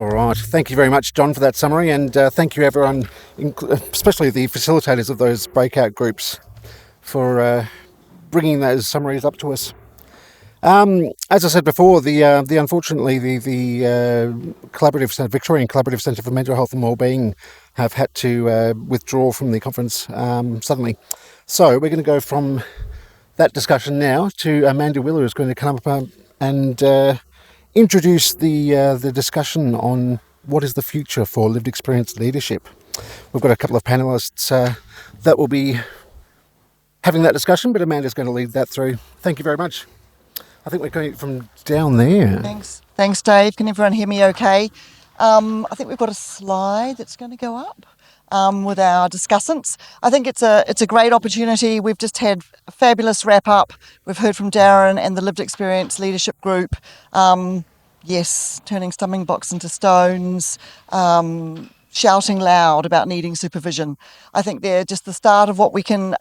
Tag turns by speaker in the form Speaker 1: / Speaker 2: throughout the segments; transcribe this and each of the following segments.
Speaker 1: All right. Thank you very much, John, for that summary, and thank you, everyone, especially the facilitators of those breakout groups, for bringing those summaries up to us. As I said before, the unfortunately the collaborative Centre, Victorian Collaborative Centre for Mental Health and Wellbeing, have had to withdraw from the conference suddenly. So we're going to go from that discussion now to Amanda Wheeler, who's going to come up and introduce the discussion on what is the future for lived experience leadership. We've got a couple of panellists that will be having that discussion, but Amanda's going to lead that through. Thank you very much. I think we're going from down there.
Speaker 2: Thanks, Dave. Can everyone hear me okay? I think we've got a slide that's going to go up with our discussants. I think it's a great opportunity. We've just had a fabulous wrap up. We've heard from Darren and the Lived Experience Leadership Group. Yes, turning stumbling blocks into stones, shouting loud about needing supervision. I think they're just the start of what we can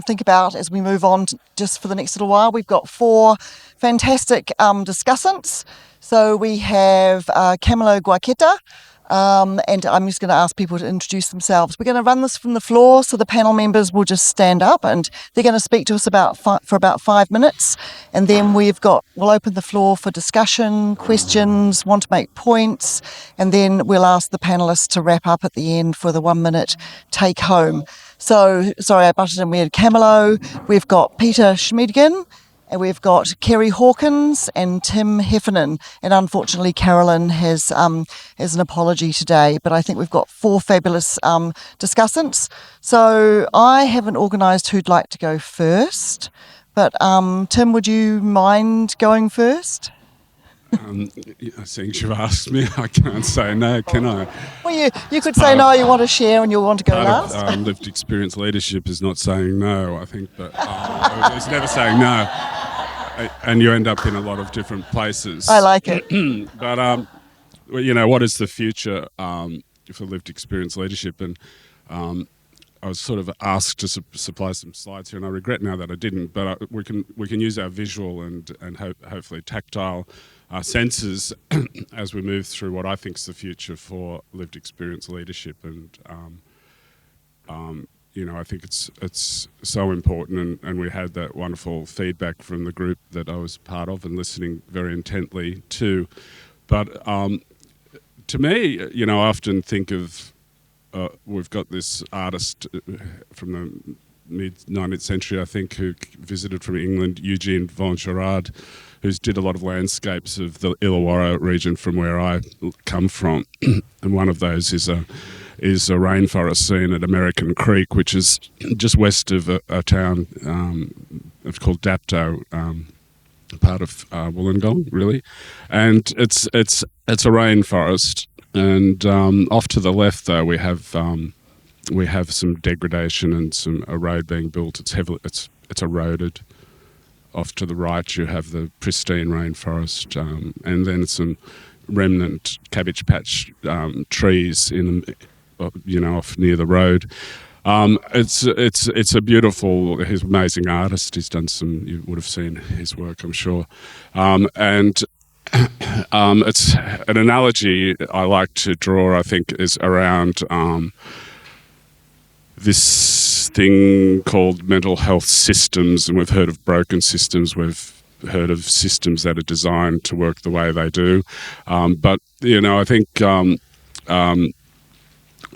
Speaker 2: think about as we move on just for the next little while. We've got 4 fantastic discussants. So we have Camilo Guaqueta, and I'm just going to ask people to introduce themselves. We're going to run this from the floor, so the panel members will just stand up and they're going to speak to us for about 5 minutes, and then we'll open the floor for discussion, questions, want to make points, and then we'll ask the panellists to wrap up at the end for the 1 minute take home. So, sorry, I butted in. We had Camilo, we've got Peter Schmidgen, and we've got Kerry Hawkins and Tim Heffernan. And unfortunately, Carolyn has an apology today, but I think we've got 4 fabulous discussants. So I haven't organised who'd like to go first, but Tim, would you mind going first?
Speaker 3: Since you've asked me, I can't say no, can I?
Speaker 2: Well, you could say no, you want to share and you want to go last.
Speaker 3: Lived experience leadership is not saying no, I think, but it's never saying no. And you end up in a lot of different places.
Speaker 2: I like it.
Speaker 3: But, what is the future for lived experience leadership? And I was sort of asked to supply some slides here, and I regret now that I didn't, but we can use our visual and hopefully tactile senses as we move through what I think is the future for lived experience leadership. And I think it's so important, and we had that wonderful feedback from the group that I was part of and listening very intently to. But to me, I often think of we've got this artist from the mid-19th century, I think, who visited from England, Eugene von Gerard, who's did a lot of landscapes of the Illawarra region from where I come from. And one of those is a rainforest scene at American Creek, which is just west of a town it's called Dapto, part of Wollongong, really. And it's a rainforest. And off to the left, though, we have some degradation and a road being built. It's eroded. Off to the right, you have the pristine rainforest, and then some remnant cabbage patch trees off near the road. It's a beautiful. He's an amazing artist. He's done some. You would have seen his work, I'm sure, and. It's an analogy I like to draw, I think, is around this thing called mental health systems, and we've heard of broken systems, we've heard of systems that are designed to work the way they do. But I think, and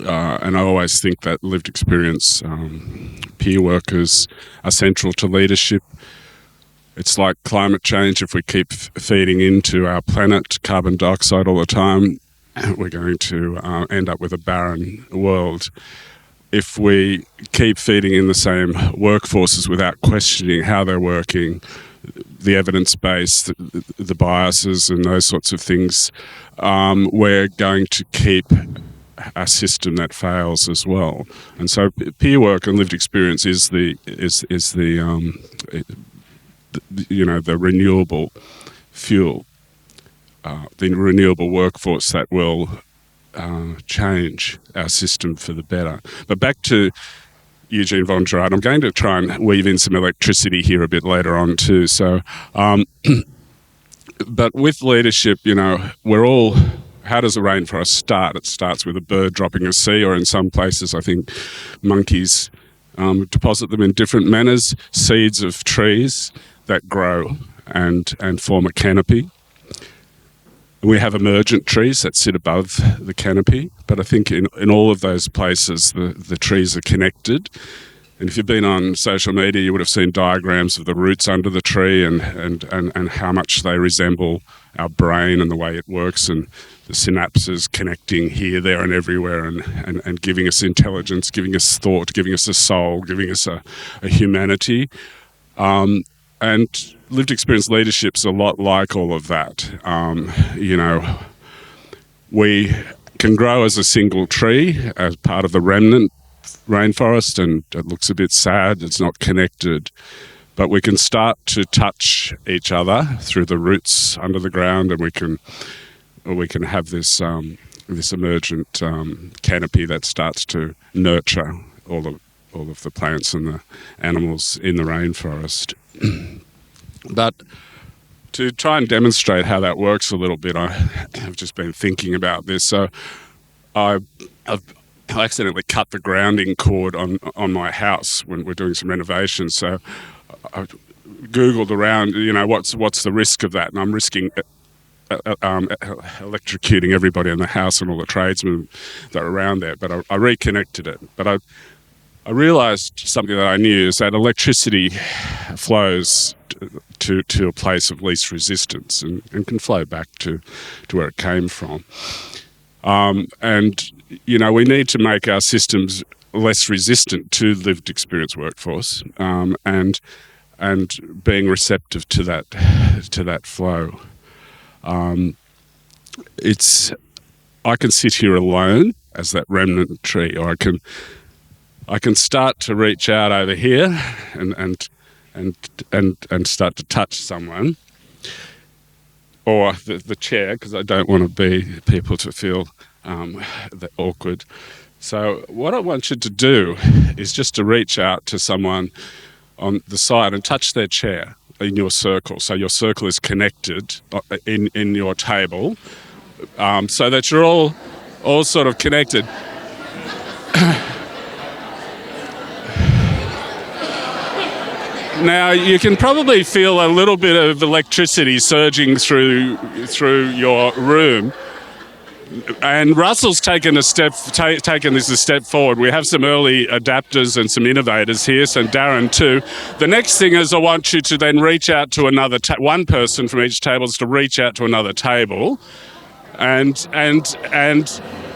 Speaker 3: I always think that lived experience peer workers are central to leadership. It's like climate change. If we keep feeding into our planet carbon dioxide all the time, we're going to end up with a barren world. If we keep feeding in the same workforces without questioning how they're working, the evidence base, the biases and those sorts of things, we're going to keep a system that fails as well. And so peer work and lived experience is the renewable fuel, the renewable workforce that will change our system for the better. But back to Eugene von Gerard, I'm going to try and weave in some electricity here a bit later on too. So, but with leadership, we're all how does a rainforest start? It starts with a bird dropping a seed, or in some places, I think, monkeys deposit them in different manners, seeds of trees that grow and form a canopy. We have emergent trees that sit above the canopy, but I think in all of those places, the trees are connected. And if you've been on social media, you would have seen diagrams of the roots under the tree and how much they resemble our brain and the way it works, and the synapses connecting here, there and everywhere, and giving us intelligence, giving us thought, giving us a soul, giving us a humanity. And lived experience leadership's a lot like all of that. We can grow as a single tree as part of the remnant rainforest, and it looks a bit sad, it's not connected, but we can start to touch each other through the roots under the ground, and we can have this emergent canopy that starts to nurture all of the plants and the animals in the rainforest. But to try and demonstrate how that works a little bit, I've just been thinking about this. So I've accidentally cut the grounding cord on my house when we're doing some renovations. So I Googled around, what's the risk of that? And I'm risking electrocuting everybody in the house and all the tradesmen that are around there. But I reconnected it. But I realised something that I knew, is that electricity flows to a place of least resistance and can flow back to where it came from. We need to make our systems less resistant to lived experience workforce, and being receptive to that flow. I can sit here alone as that remnant tree, or I can start to reach out over here and start to touch someone, or the chair, because I don't want people to feel awkward. So what I want you to do is just to reach out to someone on the side and touch their chair in your circle. So your circle is connected in your table, so that you're all sort of connected. Now, you can probably feel a little bit of electricity surging through your room. And Russell's taken this a step forward. We have some early adapters and some innovators here, so Darren too. The next thing is I want you to then reach out to another one person from each table is to reach out to another table and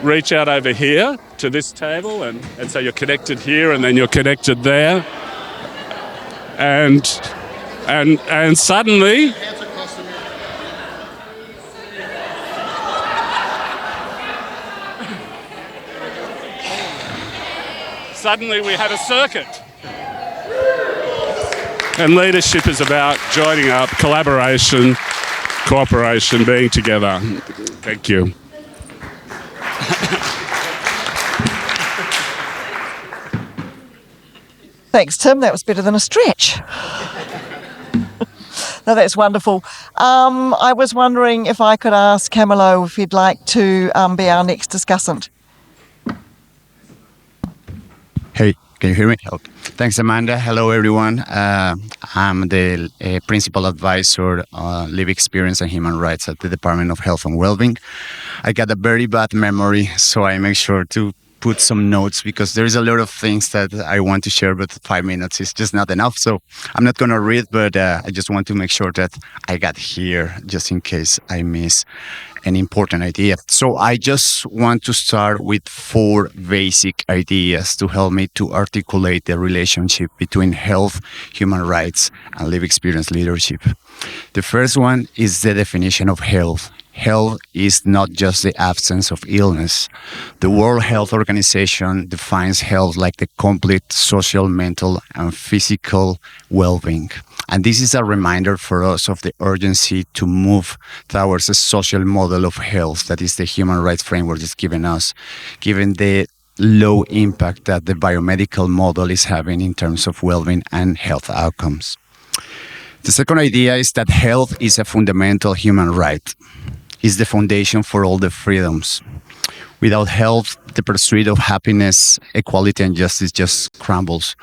Speaker 3: reach out over here to this table, and so you're connected here and then you're connected there. And suddenly we had a circuit. And leadership is about joining up, collaboration, cooperation, being together. Thank you.
Speaker 2: Thanks, Tim. That was better than a stretch. No, that's wonderful. I was wondering if I could ask Camilo if he'd like to be our next discussant.
Speaker 4: Hey, can you hear me? Okay. Thanks, Amanda. Hello, everyone. I'm the Principal Advisor on Live Experience and Human Rights at the Department of Health and Wellbeing. I got a very bad memory, so I make sure to put some notes because there's a lot of things that I want to share, but 5 minutes is just not enough. So I'm not going to read, but I just want to make sure that I got here just in case I miss an important idea. So I just want to start with 4 basic ideas to help me to articulate the relationship between health, human rights, and lived experience leadership. The first one is the definition of health. Health is not just the absence of illness. The World Health Organization defines health like the complete social, mental, and physical well-being. And this is a reminder for us of the urgency to move towards a social model of health that is the human rights framework is giving us, given the low impact that the biomedical model is having in terms of well-being and health outcomes. The second idea is that health is a fundamental human right. is the foundation for all the freedoms. Without health, the pursuit of happiness, equality, and justice just crumbles.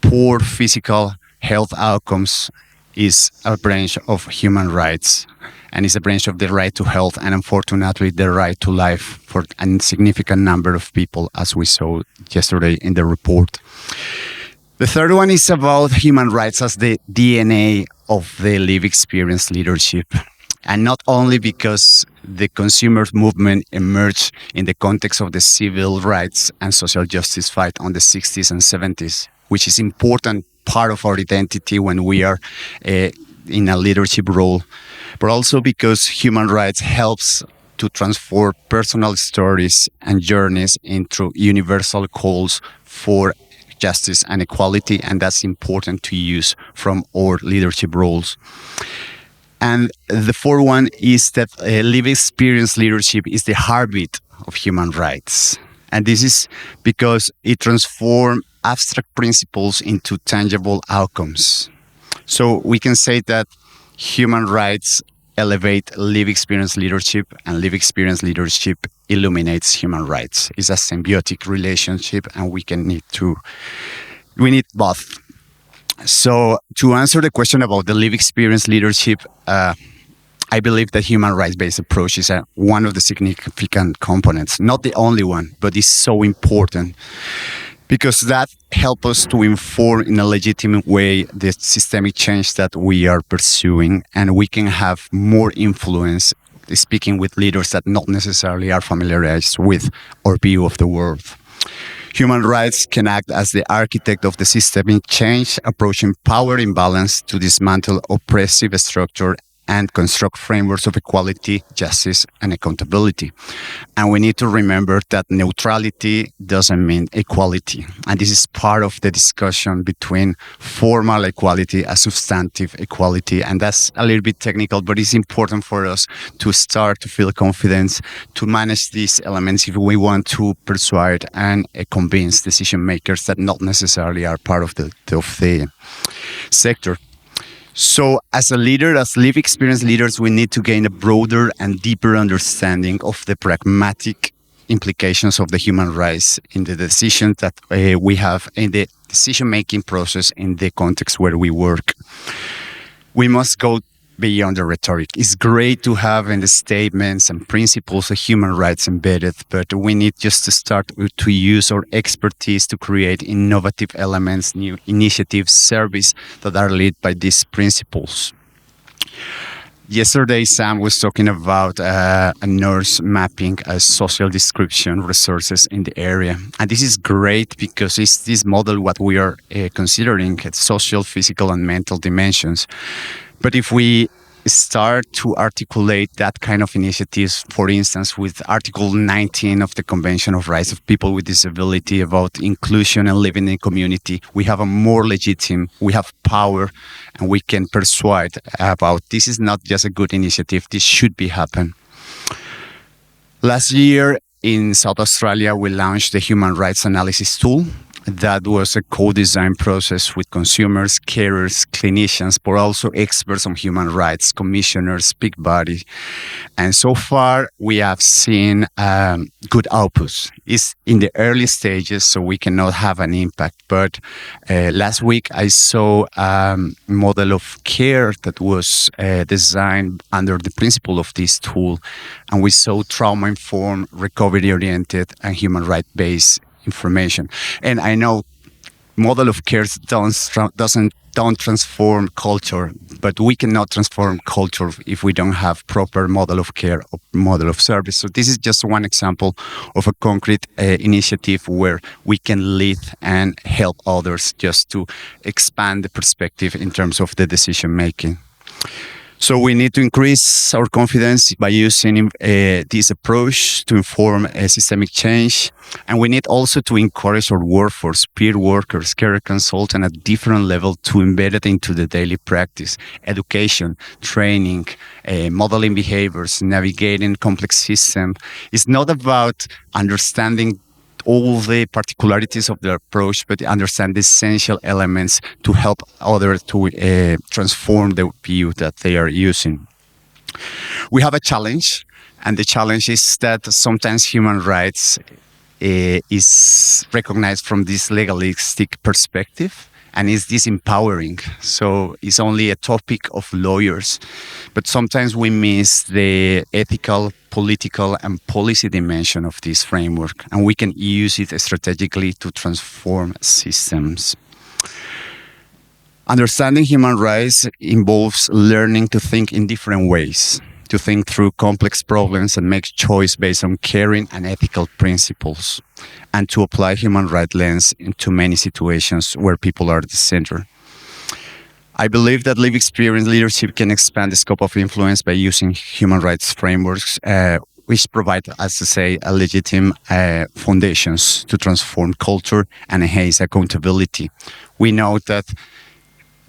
Speaker 4: Poor physical health outcomes is a branch of human rights, and is a branch of the right to health, and unfortunately the right to life for a significant number of people, as we saw yesterday in the report. The third one is about human rights as the DNA of the lived experience leadership. And not only because the consumer movement emerged in the context of the civil rights and social justice fight on the 60s and 70s, which is important part of our identity when we are in a leadership role, but also because human rights helps to transform personal stories and journeys into universal calls for justice and equality, and that's important to use from our leadership roles. And the fourth one is that lived experience leadership is the heartbeat of human rights. And this is because it transforms abstract principles into tangible outcomes. So we can say that human rights elevate lived experience leadership, and lived experience leadership illuminates human rights. It's a symbiotic relationship, and we need both. So to answer the question about the lived experience leadership, I believe that human rights-based approach is one of the significant components, not the only one, but it's so important because that helps us to inform in a legitimate way the systemic change that we are pursuing, and we can have more influence speaking with leaders that not necessarily are familiarized with our view of the world. Human rights can act as the architect of the systemic change, approaching power imbalance to dismantle oppressive structure and construct frameworks of equality, justice, and accountability. And we need to remember that neutrality doesn't mean equality. And this is part of the discussion between formal equality and substantive equality. And that's a little bit technical, but it's important for us to start to feel confidence to manage these elements if we want to persuade and convince decision makers that not necessarily are part of the sector. So as a leader, as lived experience leaders, we need to gain a broader and deeper understanding of the pragmatic implications of the human rights in the decisions that we have in the decision-making process in the context where we work. We must go beyond the rhetoric. It's great to have in the statements and principles of human rights embedded, but we need just to start to use our expertise to create innovative elements, new initiatives, service that are led by these principles. Yesterday, Sam was talking about a nurse mapping a social description resources in the area. And this is great because it's this model what we are considering, social, physical, and mental dimensions. But if we start to articulate that kind of initiatives, for instance, with Article 19 of the Convention of Rights of People with Disability about inclusion and living in community, we have a more legitimate, we have power, and we can persuade about this is not just a good initiative, this should be happen. Last year in South Australia, we launched the Human Rights Analysis Tool. That was a co-design process with consumers, carers, clinicians, but also experts on human rights, commissioners, big body. And so far, we have seen good outputs. It's in the early stages, so we cannot have an impact. But last week, I saw a model of care that was designed under the principle of this tool. And we saw trauma-informed, recovery-oriented, and human rights-based information. And I know model of care don't transform culture, but we cannot transform culture if we don't have proper model of care or model of service. So this is just one example of a concrete initiative where we can lead and help others just to expand the perspective in terms of the decision making. So we need to increase our confidence by using this approach to inform systemic change. And we need also to encourage our workforce, peer workers, care consultants at different level to embed it into the daily practice, education, training, modeling behaviors, navigating complex systems. It's not about understanding all the particularities of the approach, but understand the essential elements to help others to transform the view that they are using. We have a challenge, and the challenge is that sometimes human rights is recognized from this legalistic perspective and is disempowering. So it's only a topic of lawyers. But sometimes we miss the ethical, political, and policy dimension of this framework, and we can use it strategically to transform systems. Understanding human rights involves learning to think in different ways, to think through complex problems and make choice based on caring and ethical principles, and to apply human rights lens into many situations where people are at the center. I believe that lived experience leadership can expand the scope of influence by using human rights frameworks, which provide, as I say, a legitimate foundations to transform culture and enhance accountability. We know that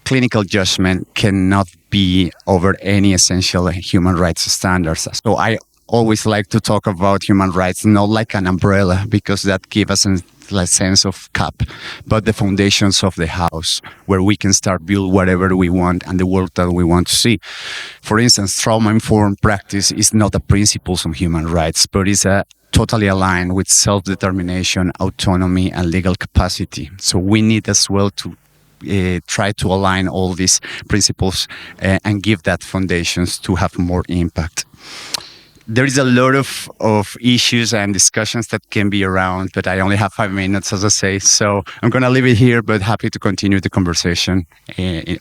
Speaker 4: clinical judgment cannot be over any essential human rights standards. So I always like to talk about human rights not like an umbrella, because that gives us a sense of cap, but the foundations of the house where we can start build whatever we want and the world that we want to see. For instance, trauma-informed practice is not a principles of human rights, but is a totally aligned with self-determination, autonomy, and legal capacity. So we need as well to try to align all these principles and give that foundations to have more impact. There is a lot of issues and discussions that can be around, but I only have 5 minutes, as I say. So I'm going to leave it here, but happy to continue the conversation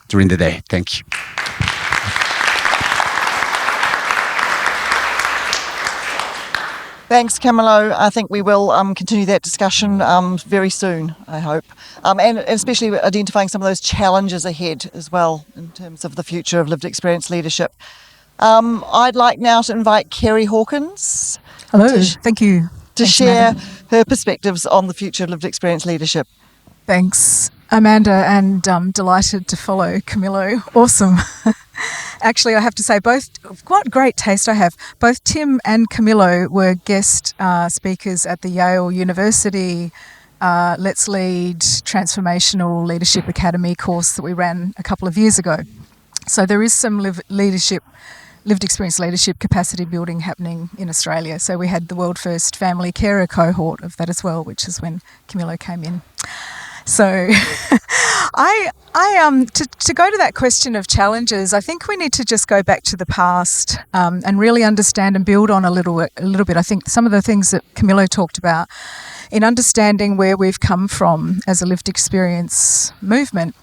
Speaker 4: during the day. Thank you.
Speaker 2: Thanks, Camilo. I think we will continue that discussion very soon, I hope. And especially identifying some of those challenges ahead as well in terms of the future of lived experience leadership. I'd like now to invite Kerry Hawkins.
Speaker 5: Hello, thank you.
Speaker 2: To
Speaker 5: Thanks,
Speaker 2: share
Speaker 5: Amanda.
Speaker 2: her perspectives on the future of lived experience leadership.
Speaker 5: Thanks, Amanda, and delighted to follow Camilo. Awesome. Actually, I have to say, what great taste I have. Both Tim and Camilo were guest speakers at the Yale University Let's Lead Transformational Leadership Academy course that we ran a couple of years ago. So there is some lived experience leadership capacity building happening in Australia. So we had the world first family carer cohort of that as well, which is when Camilo came in. So to go to that question of challenges, I think we need to just go back to the past and really understand and build on a little bit. I think some of the things that Camilo talked about in understanding where we've come from as a lived experience movement.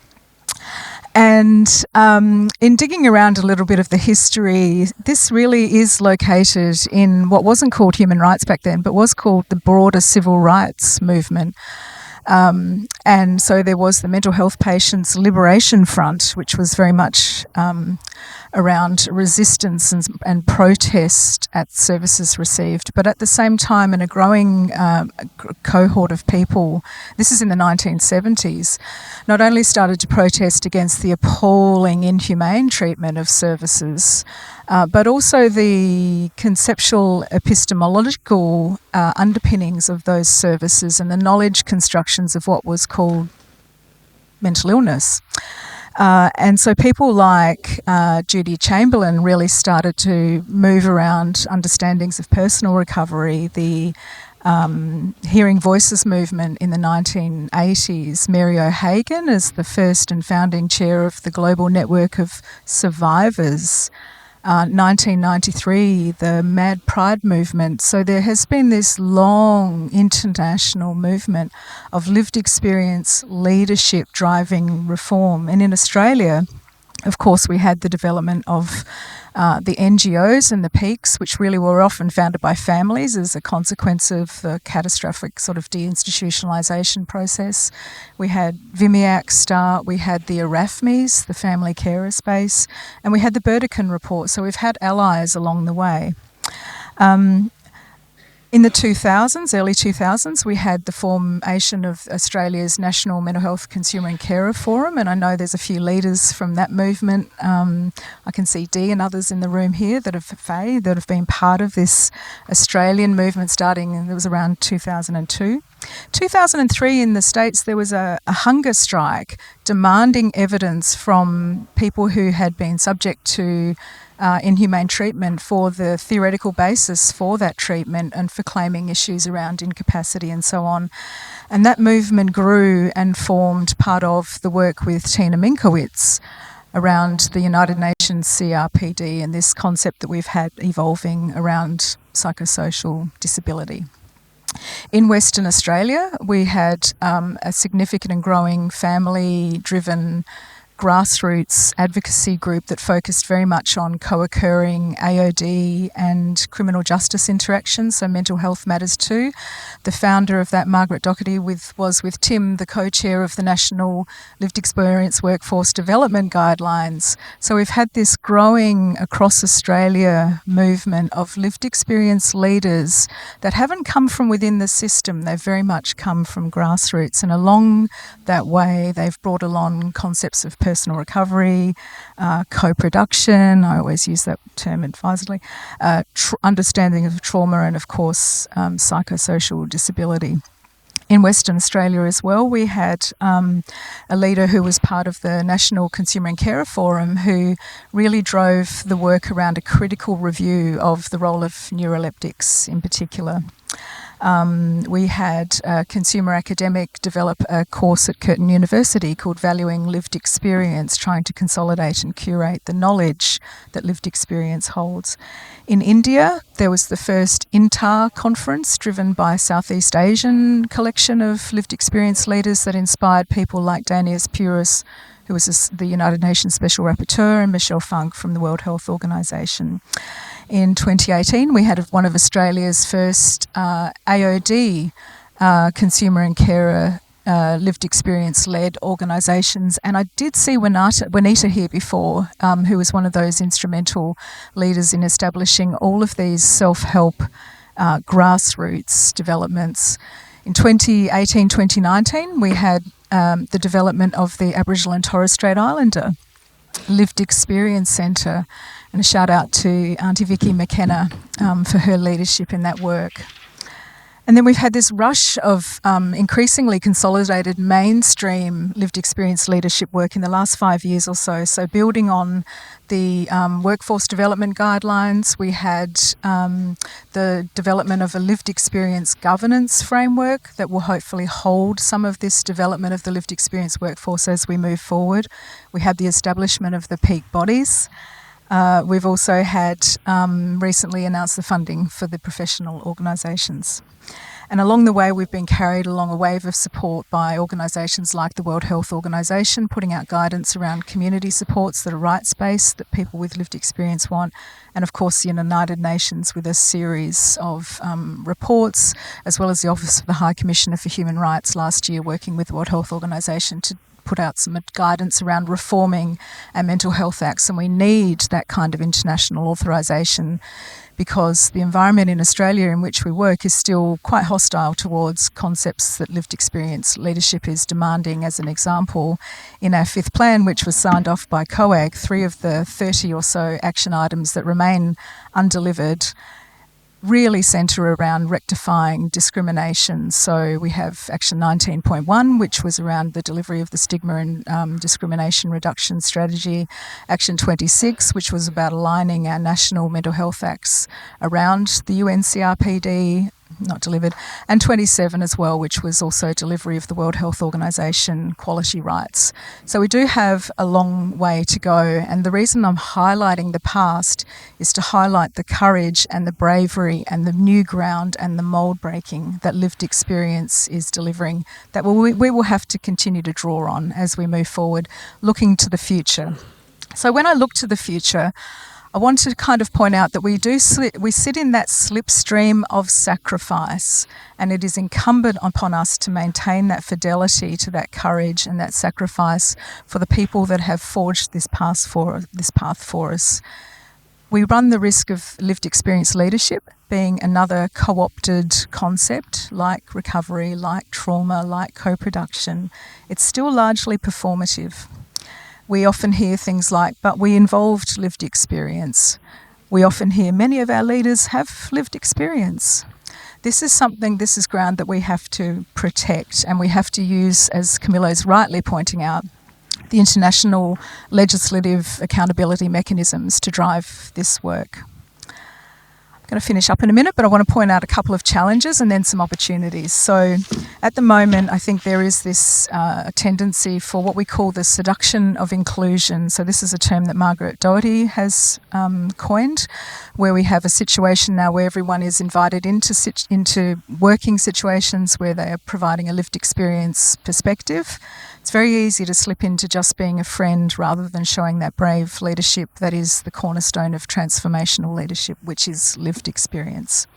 Speaker 5: And in digging around a little bit of the history, this really is located in what wasn't called human rights back then, but was called the broader civil rights movement. And so there was the Mental Health Patients Liberation Front, which was very much around resistance and protest at services received. But at the same time, in a growing cohort of people, this is in the 1970s, not only started to protest against the appalling inhumane treatment of services, but also the conceptual epistemological underpinnings of those services and the knowledge constructions of what was called mental illness. And so people like Judy Chamberlain really started to move around understandings of personal recovery, the Hearing Voices movement in the 1980s. Mary O'Hagan as the first and founding chair of the Global Network of Survivors. 1993, the Mad Pride movement. So there has been this long international movement of lived experience leadership driving reform. And in Australia, of course, we had the development of the NGOs and the peaks, which really were often founded by families as a consequence of the catastrophic sort of deinstitutionalisation process. We had VIMIAC start, we had the ARAFMES, the Family Carer Space, and we had the Burdekin Report. So we've had allies along the way. In the 2000s, early 2000s, we had the formation of Australia's National Mental Health Consumer and Carer Forum, and I know there's a few leaders from that movement. I can see Dee and others in the room here that have been part of this Australian movement starting, it was around 2002. 2003 in the States, there was a hunger strike demanding evidence from people who had been subject to inhumane treatment for the theoretical basis for that treatment and for claiming issues around incapacity and so on. And that movement grew and formed part of the work with Tina Minkowitz around the United Nations CRPD and this concept that we've had evolving around psychosocial disability. In Western Australia, we had a significant and growing family-driven grassroots advocacy group that focused very much on co-occurring AOD and criminal justice interactions, so mental health matters too. The founder of that, Margaret Doherty, was with Tim, the co-chair of the National Lived Experience Workforce Development Guidelines. So we've had this growing across Australia movement of lived experience leaders that haven't come from within the system, they've very much come from grassroots, and along that way they've brought along concepts of personal recovery, co-production, I always use that term advisedly, understanding of trauma, and of course psychosocial disability. In Western Australia as well, we had a leader who was part of the National Consumer and Carer Forum who really drove the work around a critical review of the role of neuroleptics in particular. We had a consumer academic develop a course at Curtin University called Valuing Lived Experience, trying to consolidate and curate the knowledge that lived experience holds. In India, there was the first INTAR conference driven by a Southeast Asian collection of lived experience leaders that inspired people like Danius Puris, who was the United Nations Special Rapporteur, and Michelle Funk from the World Health Organization. In 2018, we had one of Australia's first AOD consumer and carer lived experience-led organisations, and I did see Juanita here before, who was one of those instrumental leaders in establishing all of these self-help grassroots developments. In 2018-2019, we had the development of the Aboriginal and Torres Strait Islander Lived Experience Centre, and a shout out to Auntie Vicky McKenna for her leadership in that work. And then we've had this rush of increasingly consolidated mainstream lived experience leadership work in the last 5 years or so. So building on the workforce development guidelines, we had the development of a lived experience governance framework that will hopefully hold some of this development of the lived experience workforce as we move forward. We had the establishment of the peak bodies. We've also had recently announced the funding for the professional organisations. And along the way, we've been carried along a wave of support by organisations like the World Health Organization, putting out guidance around community supports that are rights-based, that people with lived experience want, and of course the United Nations with a series of reports, as well as the Office of the High Commissioner for Human Rights last year, working with the World Health Organization to put out some guidance around reforming our mental health acts, and we need that kind of international authorisation because the environment in Australia in which we work is still quite hostile towards concepts that lived experience leadership is demanding. As an example, in our 5th plan, which was signed off by COAG, 3 of the 30 or so action items that remain undelivered really centre around rectifying discrimination. So we have Action 19.1, which was around the delivery of the stigma and discrimination reduction strategy. Action 26, which was about aligning our national mental health acts around the UNCRPD, not delivered, and 27 as well, which was also delivery of the World Health Organization quality rights. So we do have a long way to go, and the reason I'm highlighting the past is to highlight the courage and the bravery and the new ground and the mould breaking that lived experience is delivering, that we will have to continue to draw on as we move forward, looking to the future. So when I look to the future, I want to kind of point out that we sit in that slipstream of sacrifice, and it is incumbent upon us to maintain that fidelity to that courage and that sacrifice for the people that have forged this path for us. We run the risk of lived experience leadership being another co-opted concept like recovery, like trauma, like co-production. It's still largely performative. We often hear things like, but we involved lived experience. We often hear many of our leaders have lived experience. This is ground that we have to protect, and we have to use, as Camillo is rightly pointing out, the international legislative accountability mechanisms to drive this work. I'm going to finish up in a minute, but I want to point out a couple of challenges and then some opportunities. So at the moment, I think there is this tendency for what we call the seduction of inclusion. So this is a term that Margaret Doherty has coined, where we have a situation now where everyone is invited into working situations where they are providing a lived experience perspective. It's very easy to slip into just being a friend rather than showing that brave leadership that is the cornerstone of transformational leadership, which is lived experience.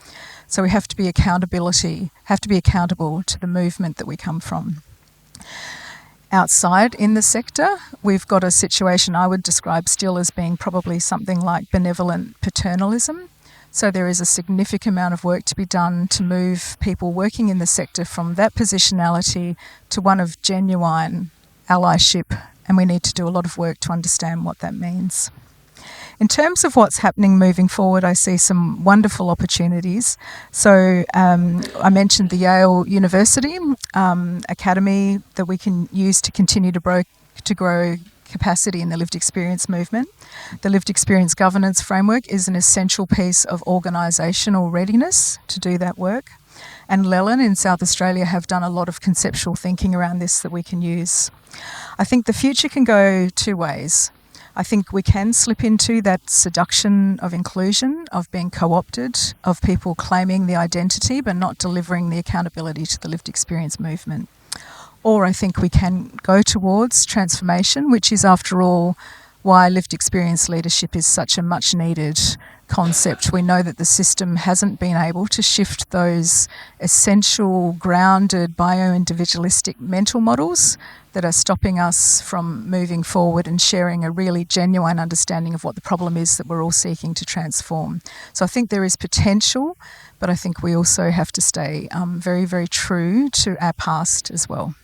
Speaker 5: So we have to be accountable to the movement that we come from. Outside in the sector, we've got a situation I would describe still as being probably something like benevolent paternalism. So there is a significant amount of work to be done to move people working in the sector from that positionality to one of genuine allyship, and we need to do a lot of work to understand what that means. In terms of what's happening moving forward, I see some wonderful opportunities. So I mentioned the Yale University Academy that we can use to continue to grow capacity in the lived experience movement. The lived experience governance framework is an essential piece of organisational readiness to do that work. And Lelyn in South Australia have done a lot of conceptual thinking around this that we can use. I think the future can go two ways. I think we can slip into that seduction of inclusion, of being co-opted, of people claiming the identity but not delivering the accountability to the lived experience movement. Or I think we can go towards transformation, which is, after all, why lived experience leadership is such a much needed concept. We know that the system hasn't been able to shift those essential, grounded, bio-individualistic mental models that are stopping us from moving forward and sharing a really genuine understanding of what the problem is that we're all seeking to transform. So I think there is potential, but I think we also have to stay very, very true to our past as well.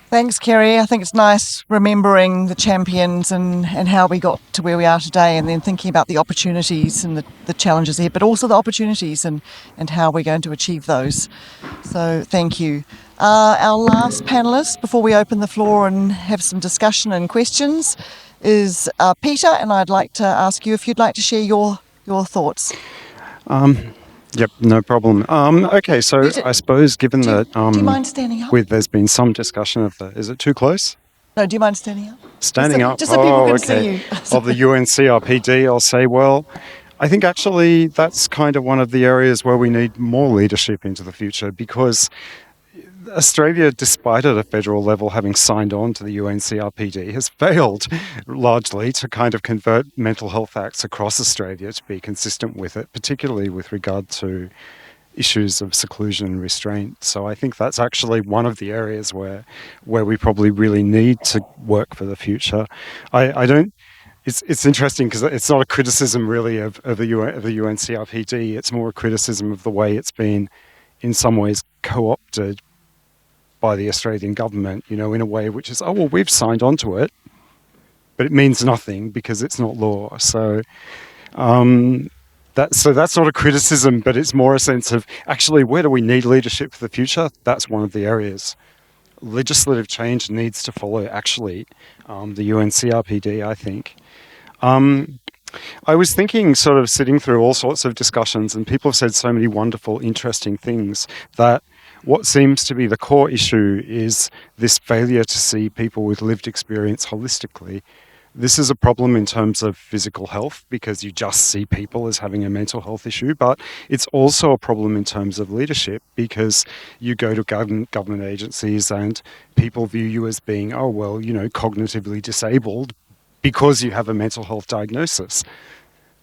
Speaker 2: Thanks, Kerry. I think it's nice remembering the champions and how we got to where we are today, and then thinking about the opportunities and the challenges here, but also the opportunities and how we're going to achieve those. So thank you. Our last panellist, before we open the floor and have some discussion and questions, is Peter, and I'd like to ask you if you'd like to share your thoughts.
Speaker 6: Yep, no problem. Okay, so
Speaker 2: Peter,
Speaker 6: I suppose given that
Speaker 2: do you mind standing up?
Speaker 6: there's been some discussion of is it too close?
Speaker 2: No, do you mind standing up?
Speaker 6: Standing up.
Speaker 2: Just so people can see
Speaker 6: okay.
Speaker 2: you.
Speaker 6: Of the UNCRPD, I'll say, well, I think actually that's kind of one of the areas where we need more leadership into the future, because Australia, despite at a federal level having signed on to the UNCRPD, has failed largely to kind of convert mental health acts across Australia to be consistent with it, particularly with regard to issues of seclusion and restraint. So I think that's actually one of the areas where we probably really need to work for the future. I don't. It's interesting because it's not a criticism really of the UNCRPD. It's more a criticism of the way it's been, in some ways, co-opted by the Australian government, in a way which is, oh, well, we've signed on to it, but it means nothing because it's not law. So that's not a criticism, but it's more a sense of, actually, where do we need leadership for the future? That's one of the areas. Legislative change needs to follow, actually, the UNCRPD, I think. I was thinking, sort of sitting through all sorts of discussions, and people have said so many wonderful, interesting things, that what seems to be the core issue is this failure to see people with lived experience holistically. This is a problem in terms of physical health, because you just see people as having a mental health issue, but it's also a problem in terms of leadership, because you go to government agencies and people view you as being, oh, well, cognitively disabled because you have a mental health diagnosis,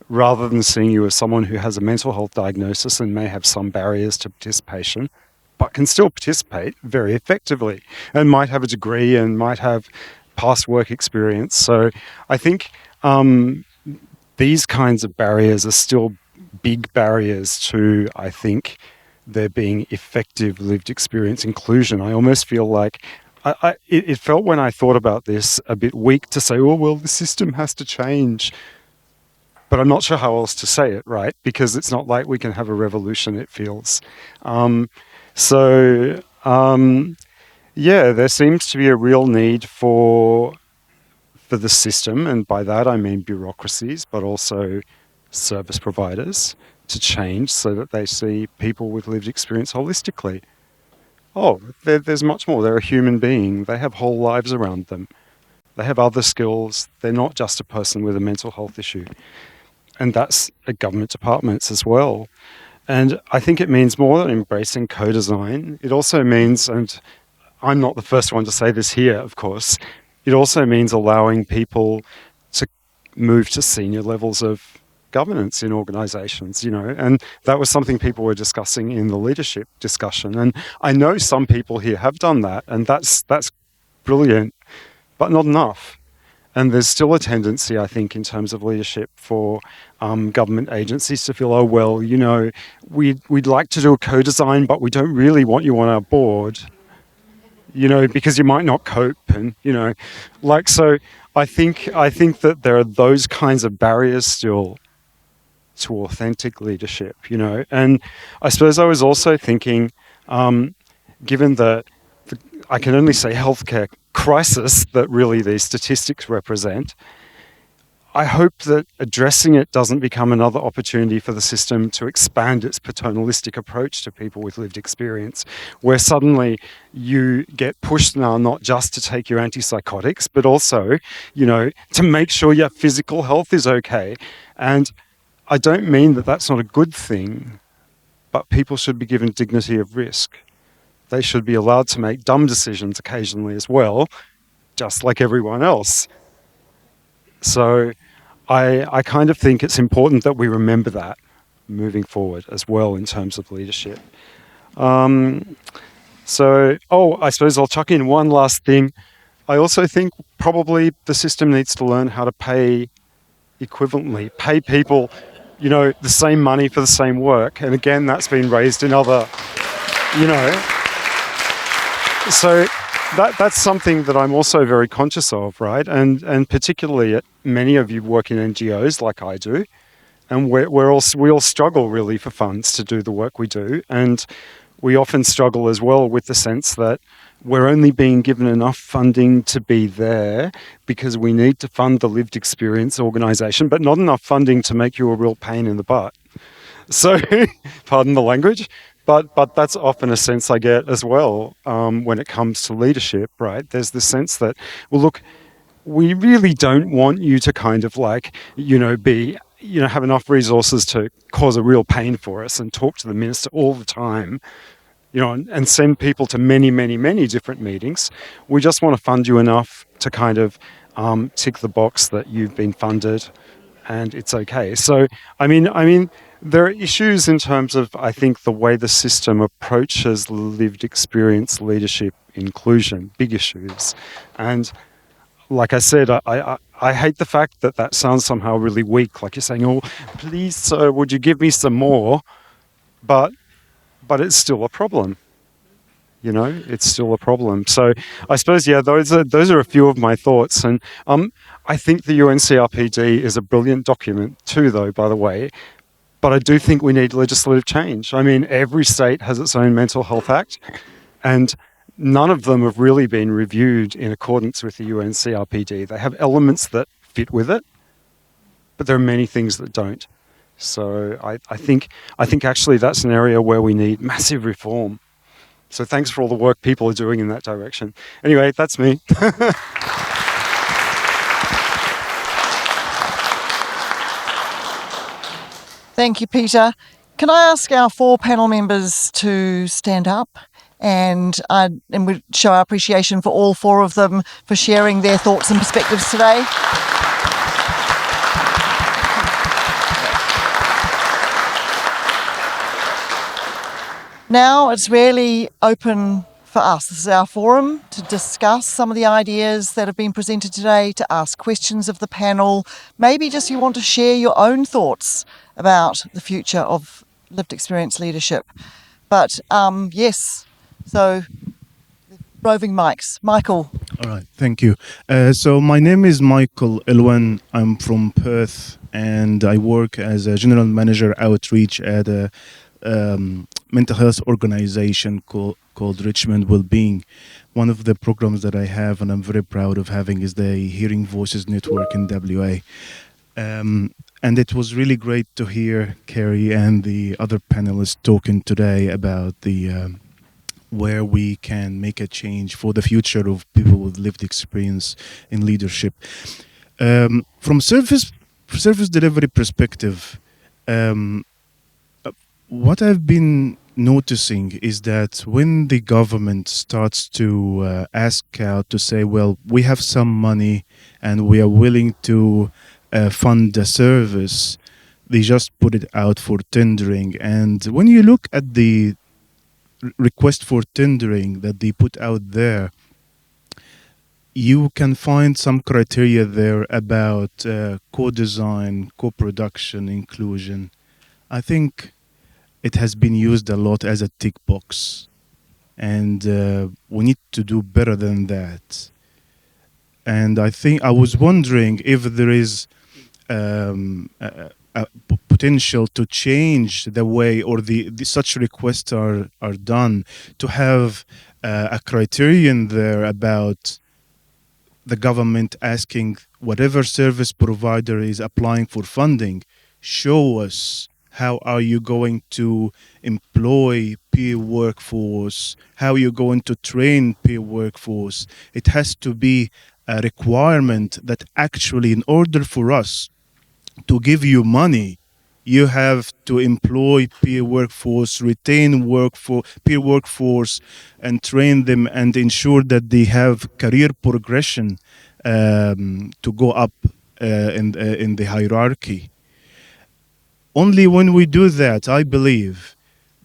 Speaker 6: rather than seeing you as someone who has a mental health diagnosis and may have some barriers to participation, but can still participate very effectively and might have a degree and might have past work experience. So I think these kinds of barriers are still big barriers to, I think, there being effective lived experience inclusion. I almost feel like it felt when I thought about this a bit weak to say, oh, well, the system has to change. But I'm not sure how else to say it, right? Because it's not like we can have a revolution, it feels. Yeah, there seems to be a real need for the system, and by that I mean bureaucracies, but also service providers, to change so that they see people with lived experience holistically. Oh, there's much more. They're a human being. They have whole lives around them. They have other skills. They're not just a person with a mental health issue. And that's at government departments as well. And I think it means more than embracing co-design. It also means, and I'm not the first one to say this here, of course, it also means allowing people to move to senior levels of governance in organizations, and that was something people were discussing in the leadership discussion. And I know some people here have done that, and that's brilliant, but not enough. And there's still a tendency, I think, in terms of leadership for government agencies to feel, oh, well, we'd like to do a co-design, but we don't really want you on our board, because you might not cope. And, so I think that there are those kinds of barriers still to authentic leadership, And I suppose I was also thinking, given the I can only say healthcare crisis that really these statistics represent, I hope that addressing it doesn't become another opportunity for the system to expand its paternalistic approach to people with lived experience, where suddenly you get pushed now not just to take your antipsychotics, but also, to make sure your physical health is okay. And I don't mean that that's not a good thing, but people should be given dignity of risk. They should be allowed to make dumb decisions occasionally as well, just like everyone else. So I kind of think it's important that we remember that moving forward as well in terms of leadership. I suppose I'll chuck in one last thing. I also think probably the system needs to learn how to pay equivalently, pay people, the same money for the same work. And again, that's been raised in other, So that's something that I'm also very conscious of, right? And particularly many of you work in NGOs like I do, and we all struggle really for funds to do the work we do. And we often struggle as well with the sense that we're only being given enough funding to be there because we need to fund the lived experience organisation, but not enough funding to make you a real pain in the butt. So, pardon the language, but that's often a sense I get as well when it comes to leadership, right? There's this sense that, well, look, we really don't want you to kind of have enough resources to cause a real pain for us and talk to the minister all the time, and send people to many, many, many different meetings. We just want to fund you enough to kind of tick the box that you've been funded and it's okay. So, I mean, there are issues in terms of, I think, the way the system approaches lived experience, leadership, inclusion, big issues. And like I said, I hate the fact that sounds somehow really weak, like you're saying, oh, please, sir, would you give me some more? But it's still a problem. It's still a problem. So I suppose, those are a few of my thoughts. And I think the UNCRPD is a brilliant document too, though, by the way. But I do think we need legislative change. I mean, every state has its own mental health act, and none of them have really been reviewed in accordance with the UNCRPD. They have elements that fit with it, but there are many things that don't. So I think actually that's an area where we need massive reform. So thanks for all the work people are doing in that direction. Anyway, that's me.
Speaker 2: Thank you, Peter. Can I ask our 4 panel members to stand up and we show our appreciation for all 4 of them for sharing their thoughts and perspectives today? Now it's really open for us. This is our forum to discuss some of the ideas that have been presented today, to ask questions of the panel. Maybe just you want to share your own thoughts about the future of lived experience leadership. But yes, so roving mics. Michael.
Speaker 7: All right, thank you. So my name is Michael Ilwan. I'm from Perth, and I work as a general manager outreach at a mental health organization called Richmond Wellbeing. One of the programs that I have, and I'm very proud of having, is the Hearing Voices Network in WA. And it was really great to hear Kerry and the other panelists talking today about the where we can make a change for the future of people with lived experience in leadership. From service delivery perspective, what I've been noticing is that when the government starts to ask out to say, well, we have some money and we are willing to fund the service, they just put it out for tendering. And when you look at the request for tendering that they put out there, you can find some criteria there about co-design, co-production, inclusion. I think it has been used a lot as a tick box, and we need to do better than that. And I think I was wondering if there is a potential to change the way or the such requests are done, to have a criterion there about the government asking whatever service provider is applying for funding, show us how are you going to employ peer workforce, how you're going to train peer workforce. It has to be a requirement that actually, in order for us to give you money, you have to employ peer workforce, retain peer workforce, and train them and ensure that they have career progression to go up in the hierarchy. Only when we do that, I believe,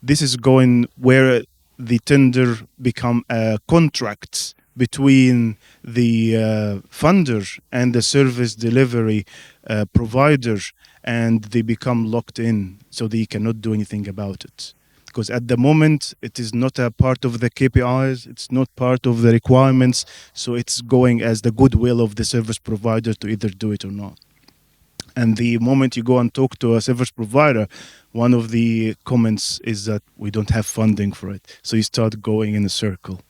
Speaker 7: this is going where the tender become contracts between the funder and the service delivery provider, and they become locked in, so they cannot do anything about it. Because at the moment, it is not a part of the KPIs, it's not part of the requirements, so it's going as the goodwill of the service provider to either do it or not. And the moment you go and talk to a service provider, one of the comments is that we don't have funding for it. So you start going in a circle.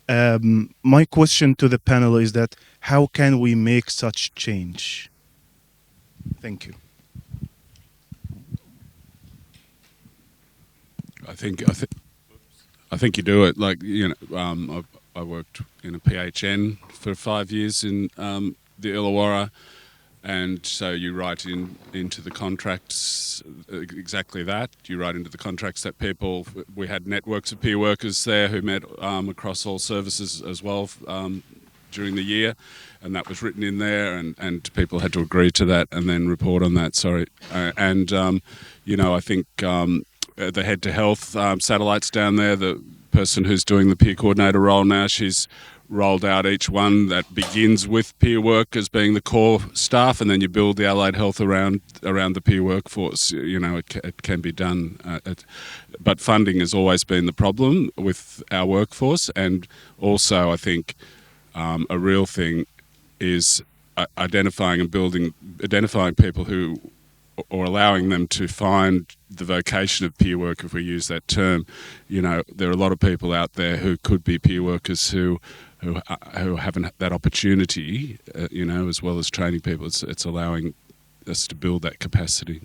Speaker 7: My question to the panel is that how can we make such change? Thank you.
Speaker 3: I think you do it. Like, you know, I worked in a PHN for 5 years in the Illawarra, and so you write into the contracts exactly that. You write into the contracts that people. We had networks of peer workers there who met across all services as well during the year, and that was written in there, and people had to agree to that and then report on that. You know, I think. The Head to Health satellites down there, the person who's doing the peer coordinator role now, she's rolled out each one that begins with peer work as being the core staff, and then you build the allied health around the peer workforce. You know, it can be done. But funding has always been the problem with our workforce, and also I think a real thing is identifying people who, or allowing them to find the vocation of peer work, if we use that term. You know, there are a lot of people out there who could be peer workers who haven't that opportunity, you know, as well as training people. It's allowing us to build that capacity.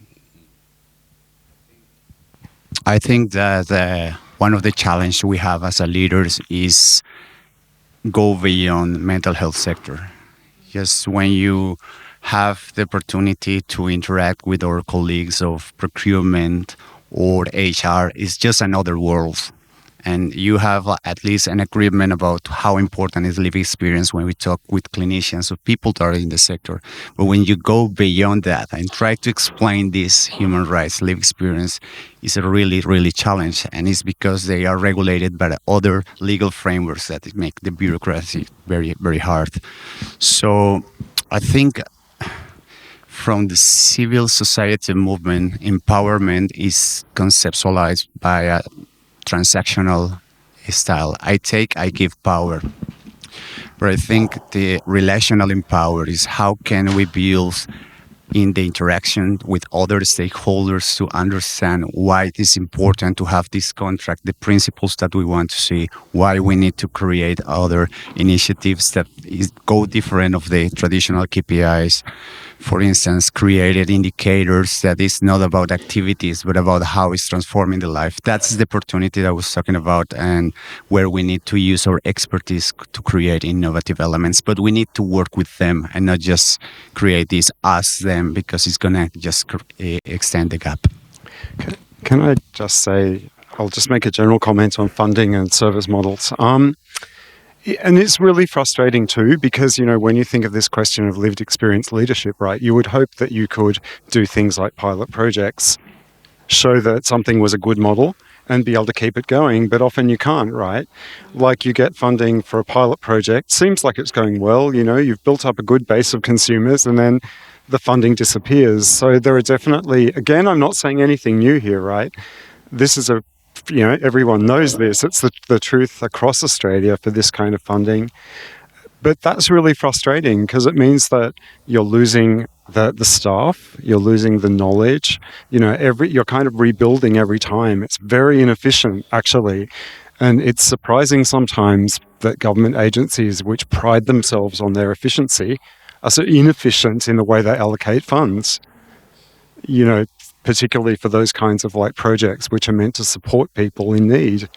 Speaker 4: I think that one of the challenges we have as a leaders is go beyond mental health sector. Just when you have the opportunity to interact with our colleagues of procurement or HR, it's just another world. And you have at least an agreement about how important is lived experience when we talk with clinicians or people that are in the sector. But when you go beyond that and try to explain this human rights lived experience, is a really, really challenge. And it's because they are regulated by other legal frameworks that make the bureaucracy very, very hard. So I think from the civil society movement, empowerment is conceptualized by a transactional style. I take, I give power. But I think the relational empower is how can we build in the interaction with other stakeholders to understand why it is important to have this contract, the principles that we want to see, why we need to create other initiatives that go different of the traditional KPIs. For instance, created indicators that is not about activities, but about how it's transforming the life. That's the opportunity that I was talking about, and where we need to use our expertise to create innovative elements. But we need to work with them and not just create this as them, because it's going to just extend the gap.
Speaker 6: Can I just say, I'll just make a general comment on funding and service models. And it's really frustrating too, because, when you think of this question of lived experience leadership, right, you would hope that you could do things like pilot projects, show that something was a good model and be able to keep it going, but often you can't, right? Like you get funding for a pilot project, seems like it's going well, you've built up a good base of consumers, and then the funding disappears. So there are definitely, again, I'm not saying anything new here, right? This is everyone knows this. It's the truth across Australia for this kind of funding. But that's really frustrating because it means that you're losing the staff, you're losing the knowledge, you're kind of rebuilding every time. It's very inefficient, actually. And it's surprising sometimes that government agencies, which pride themselves on their efficiency, are so inefficient in the way they allocate funds. Particularly for those kinds of projects which are meant to support people in need.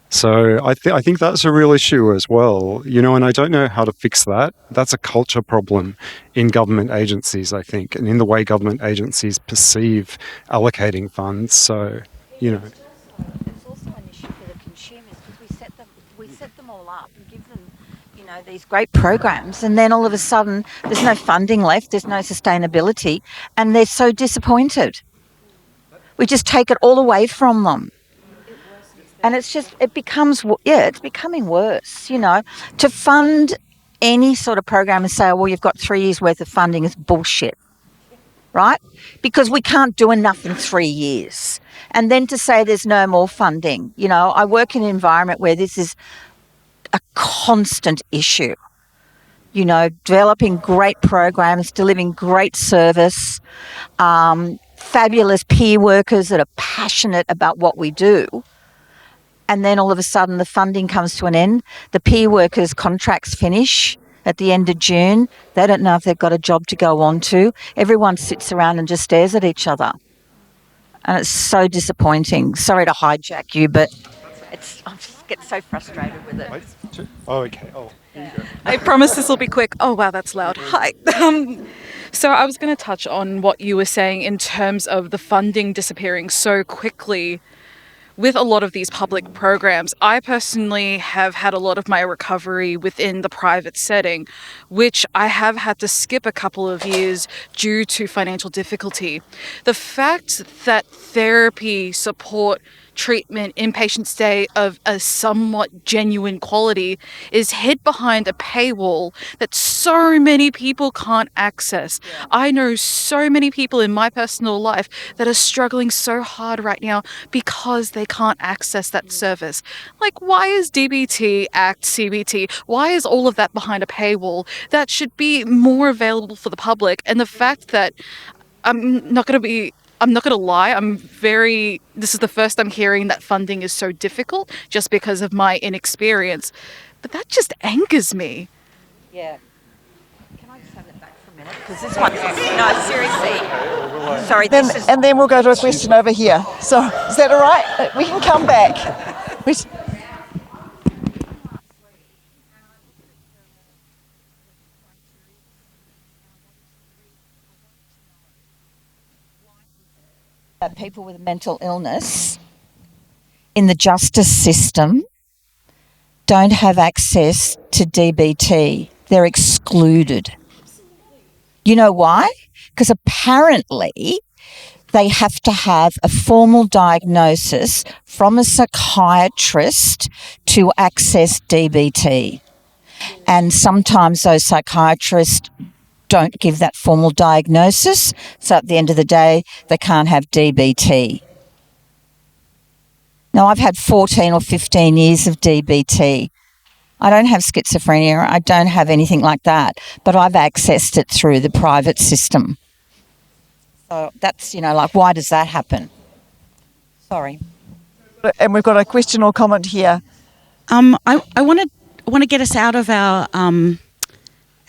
Speaker 6: So I think that's a real issue as well, and I don't know how to fix that. That's a culture problem in government agencies, I think, and in the way government agencies perceive allocating funds. So,
Speaker 8: It's also an issue for the consumers because we set them all up and give them, these great programs, and then all of a sudden there's no funding left, there's no sustainability, and they're so disappointed. We just take it all away from them. And it's becoming worse, To fund any sort of program and say, well, you've got 3 years worth of funding is bullshit, right? Because we can't do enough in 3 years. And then to say there's no more funding. I work in an environment where this is a constant issue. Developing great programs, delivering great service, fabulous peer workers that are passionate about what we do. And then all of a sudden the funding comes to an end. The peer workers' contracts finish at the end of June. They don't know if they've got a job to go on to. Everyone sits around and just stares at each other. And it's so disappointing. Sorry to hijack you, but I just get so frustrated with it.
Speaker 6: Oh, okay. Oh, here you go.
Speaker 9: I promise this will be quick. Oh, wow, that's loud. Hi. So I was going to touch on what you were saying in terms of the funding disappearing so quickly with a lot of these public programs. I personally have had a lot of my recovery within the private setting, which I have had to skip a couple of years due to financial difficulty. The fact that therapy, support, treatment, inpatient stay of a somewhat genuine quality is hid behind a paywall that so many people can't access. Yeah. I know so many people in my personal life that are struggling so hard right now because they can't access that service. Like, why is DBT, ACT, CBT, why is all of that behind a paywall? That should be more available for the public. And the fact that I'm not going to lie, this is the first I'm hearing that funding is so difficult just because of my inexperience. But that just angers me.
Speaker 8: Yeah. Can I just have that back for a minute? Because this one, no, seriously. Sorry,
Speaker 2: And then we'll go to a question over here. So, is that all right? We can come back.
Speaker 8: People with mental illness in the justice system don't have access to DBT. They're excluded. You know why? Because apparently they have to have a formal diagnosis from a psychiatrist to access DBT. And sometimes those psychiatrists don't give that formal diagnosis, so at the end of the day, they can't have DBT. Now, I've had 14 or 15 years of DBT. I don't have schizophrenia. I don't have anything like that, but I've accessed it through the private system. So that's, why does that happen? Sorry.
Speaker 2: And we've got a question or comment here.
Speaker 10: I want to get us out of our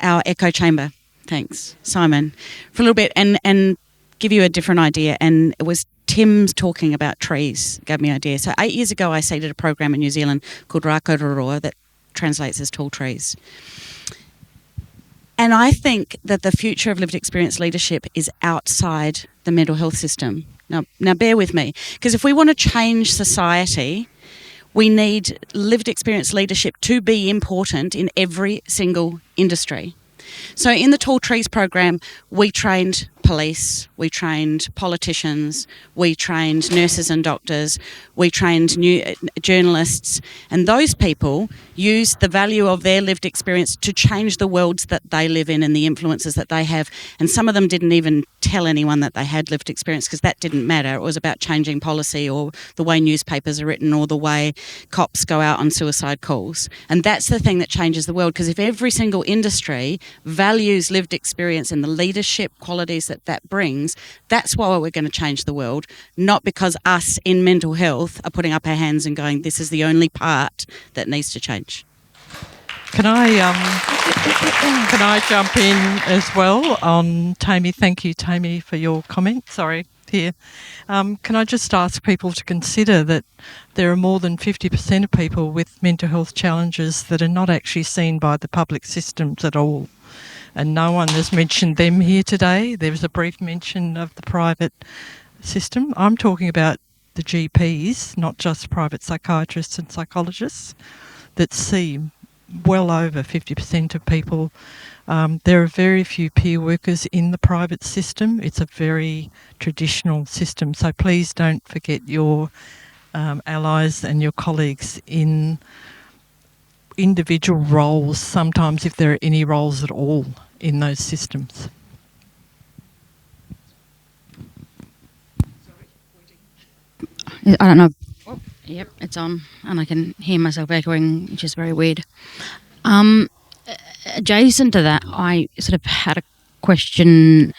Speaker 10: echo chamber. Thanks, Simon, for a little bit, and give you a different idea. And it was Tim's talking about trees gave me an idea. So 8 years ago, I seeded a program in New Zealand called Rakororoa that translates as tall trees. And I think that the future of lived experience leadership is outside the mental health system. Now bear with me, because if we want to change society, we need lived experience leadership to be important in every single industry. So in the Tall Trees program, we trained police, we trained politicians, we trained nurses and doctors, we trained new journalists, and those people use the value of their lived experience to change the worlds that they live in and the influences that they have. And some of them didn't even tell anyone that they had lived experience because that didn't matter. It was about changing policy or the way newspapers are written or the way cops go out on suicide calls. And that's the thing that changes the world, because if every single industry values lived experience and the leadership qualities that brings, that's why we're going to change the world, not because us in mental health are putting up our hands and going, this is the only part that needs to change.
Speaker 11: Can I jump in as well on Tammy? Thank you, Tammy, for your comment. Sorry, here. Can I just ask people to consider that there are more than 50% of people with mental health challenges that are not actually seen by the public systems at all. And no one has mentioned them here today. There was a brief mention of the private system. I'm talking about the GPs, not just private psychiatrists and psychologists, that see well over 50% of people. There are very few peer workers in the private system. It's a very traditional system. So please don't forget your allies and your colleagues in individual roles, sometimes if there are any roles at all in those systems.
Speaker 10: I don't know. Oh, yep, it's on, and I can hear myself echoing, which is very weird. Adjacent to that, I sort of had a question,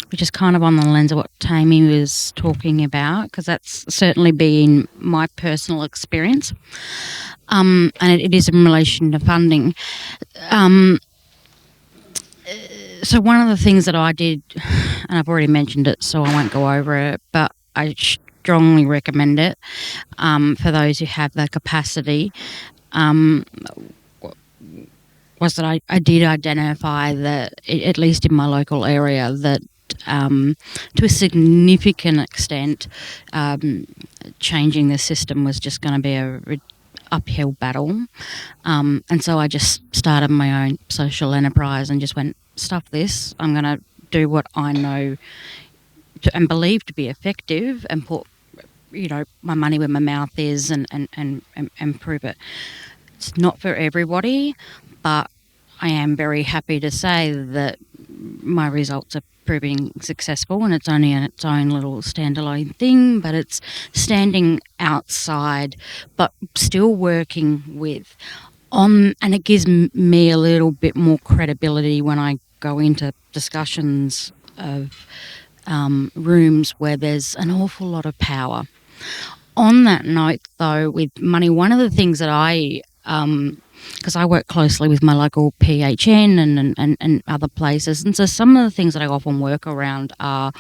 Speaker 10: which is kind of on the lens of what Tammy was talking about, because that's certainly been my personal experience, and it is in relation to funding. So one of the things that I did, and I've already mentioned it, so I won't go over it, but I strongly recommend it for those who have the capacity, was that I did identify that, at least in my local area, that to a significant extent, changing the system was just going to be a uphill battle. And so I just started my own social enterprise and just went, stuff this, I'm going to do what I know and believe to be effective and put, my money where my mouth is and prove it. It's not for everybody, but I am very happy to say that my results are proving successful, and it's only in its own little standalone thing, but it's standing outside but still working with and it gives me a little bit more credibility when I go into discussions of rooms where there's an awful lot of power. On that note, though, with money, one of the things that I because I work closely with my local PHN and other places, and so some of the things that I often work around are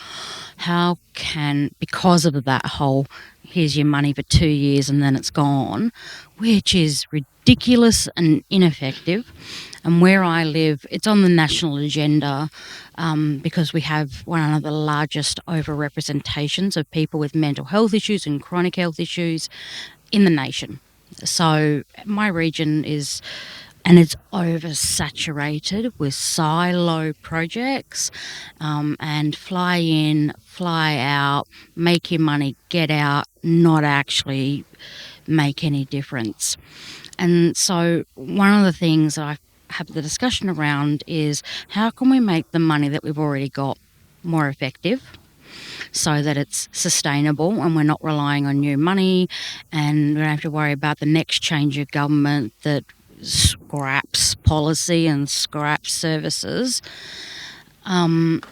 Speaker 10: how can, because of that whole here's your money for 2 years and then it's gone, which is ridiculous and ineffective. And where I live, it's on the national agenda because we have one of the largest overrepresentations of people with mental health issues and chronic health issues in the nation. So my region is, and it's oversaturated with silo projects and fly in, fly out, make your money, get out, not actually make any difference. And so one of the things I have the discussion around is how can we make the money that we've already got more effective? so that it's sustainable and we're not relying on new money, and we don't have to worry about the next change of government that scraps policy and scraps services. And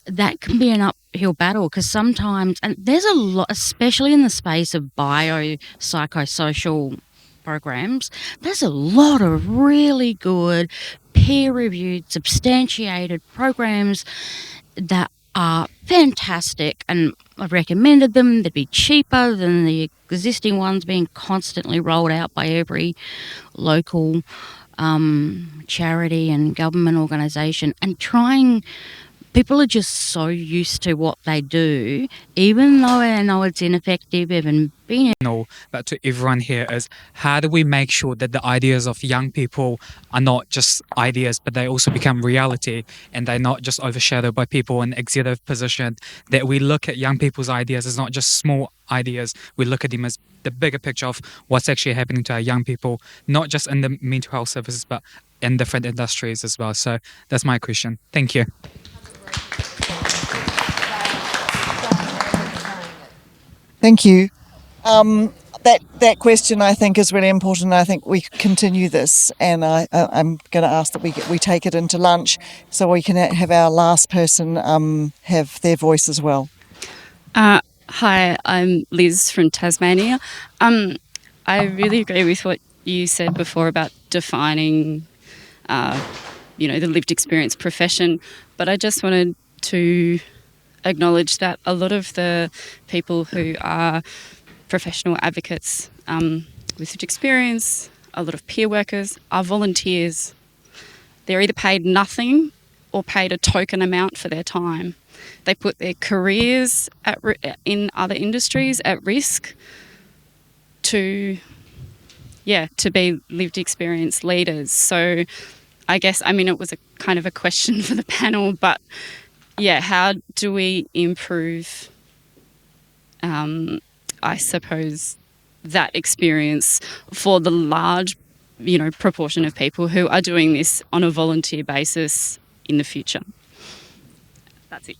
Speaker 10: that can be an uphill battle because sometimes, and there's a lot, especially in the space of biopsychosocial programs, there's a lot of really good peer-reviewed, substantiated programs that are fantastic, and I've recommended them. They'd be cheaper than the existing ones being constantly rolled out by every local charity and government organisation, and people are just so used to what they do, even though I know it's ineffective, even being...
Speaker 12: But to everyone here is, how do we make sure that the ideas of young people are not just ideas, but they also become reality, and they're not just overshadowed by people in executive position, that we look at young people's ideas as not just small ideas, we look at them as the bigger picture of what's actually happening to our young people, not just in the mental health services, but in different industries as well. So that's my question. Thank you.
Speaker 2: Thank you. That question I think is really important. I think we continue this, and I'm going to ask that we take it into lunch so we can have our last person have their voice as well.
Speaker 13: Hi, I'm Liz from Tasmania. I really agree with what you said before about defining, the lived experience profession, but I just wanted to acknowledge that a lot of the people who are professional advocates with lived experience, a lot of peer workers, are volunteers. They're either paid nothing or paid a token amount for their time. They put their careers in other industries at risk to be lived experience leaders. So I guess, it was a kind of a question for the panel, but how do we improve, I suppose, that experience for the large, proportion of people who are doing this on a volunteer basis in the future? That's it.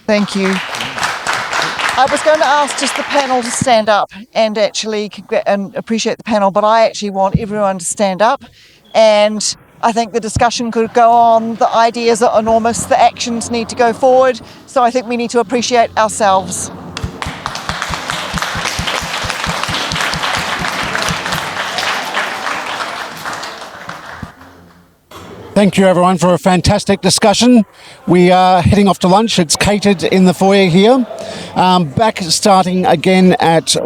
Speaker 2: Thank you. I was going to ask just the panel to stand up and actually appreciate the panel, but I actually want everyone to stand up, and I think the discussion could go on. The ideas are enormous. The actions need to go forward. So I think we need to appreciate ourselves.
Speaker 1: Thank you, everyone, for a fantastic discussion. We are heading off to lunch. It's catered in the foyer here. Back starting again at